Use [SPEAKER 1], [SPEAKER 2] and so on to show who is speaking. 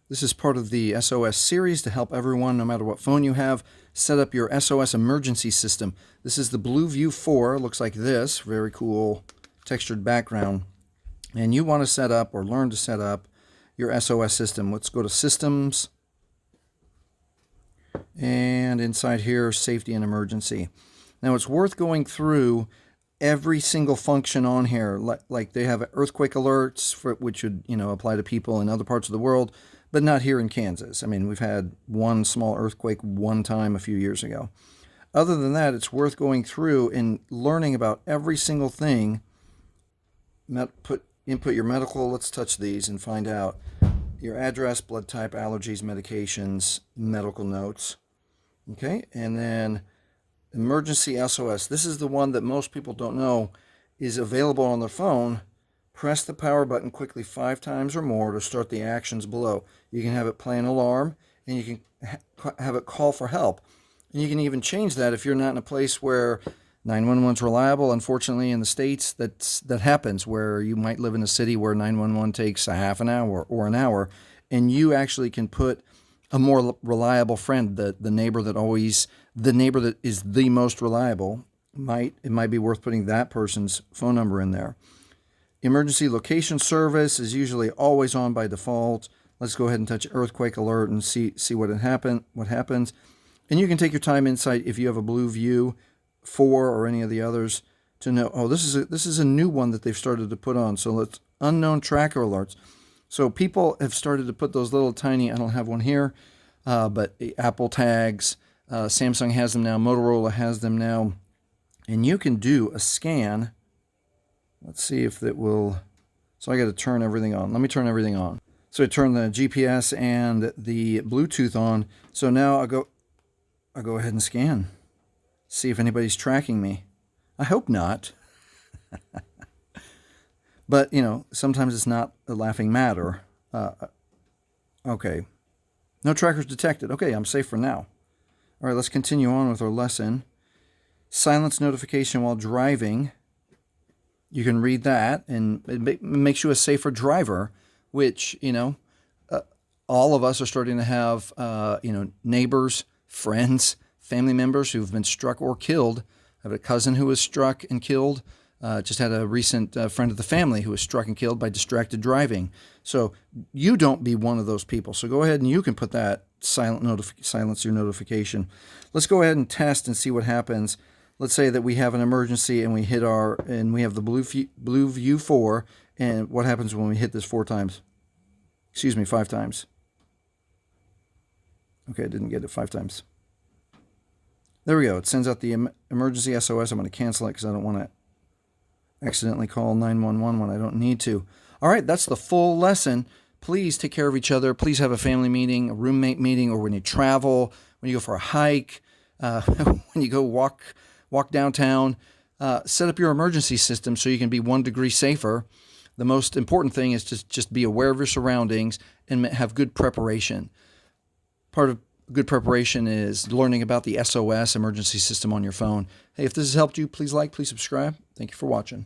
[SPEAKER 1] This is part of the SOS series to help everyone, no matter what phone you have, set up your SOS emergency system. This is the Blu View 4. Looks like this. Very cool textured background. And you want to set up or learn to set up your SOS system. Let's go to Systems. And inside here, Safety and Emergency. Now, it's worth going through every single function on here. Like they have earthquake alerts, which would apply to people in other parts of the world, but not here in Kansas. I mean, we've had one small earthquake one time a few years ago. Other than that, it's worth going through and learning about every single thing. Input your medical. Let's touch these and find out your address, blood type, allergies, medications, medical notes. Okay, and then Emergency SOS. This is the one that most people don't know is available on their phone. Press the power button quickly 5 times or more to start the actions below. You can have it play an alarm, and you can have it call for help. And you can even change that if you're not in a place where 911 is reliable. Unfortunately, in the States, that happens, where you might live in a city where 911 takes a half an hour or an hour, and you actually can put a more reliable friend, the neighbor that is the most reliable. It might be worth putting that person's phone number in there. Emergency location service is usually always on by default. Let's go ahead and touch earthquake alert and see what happens. And you can take your time inside if you have a Blu View 4 or any of the others to know, oh, this is a new one that they've started to put on. So let's unknown tracker alerts. So people have started to put those little tiny, I don't have one here, but Apple tags, Samsung has them now, Motorola has them now, and you can do a scan. Let's see if it will. So I got to turn everything on. Let me turn everything on. So I turn the GPS and the Bluetooth on. So now I'll go ahead and scan. See if anybody's tracking me. I hope not. But, sometimes it's not a laughing matter. Okay. No trackers detected. Okay, I'm safe for now. All right, let's continue on with our lesson. Silence notification while driving. You can read that, and it makes you a safer driver, which, all of us are starting to have, neighbors, friends, family members who've been struck or killed. I have a cousin who was struck and killed. Just had a recent friend of the family who was struck and killed by distracted driving. So you don't be one of those people. So go ahead and you can put that silence your notification. Let's go ahead and test and see what happens. Let's say that we have an emergency and we have the Blu View 4, and what happens when we hit this 5 times? Okay, I didn't get it 5 times. There we go. It sends out the emergency SOS. I'm going to cancel it because I don't want to accidentally call 911 when I don't need to. All right, that's the full lesson. Please take care of each other. Please have a family meeting, a roommate meeting, or when you travel, when you go for a hike, when you go walk downtown. Set up your emergency system so you can be 1 degree safer. The most important thing is to just be aware of your surroundings and have good preparation. Part of good preparation is learning about the SOS emergency system on your phone. Hey, if this has helped you, please like, please subscribe. Thank you for watching.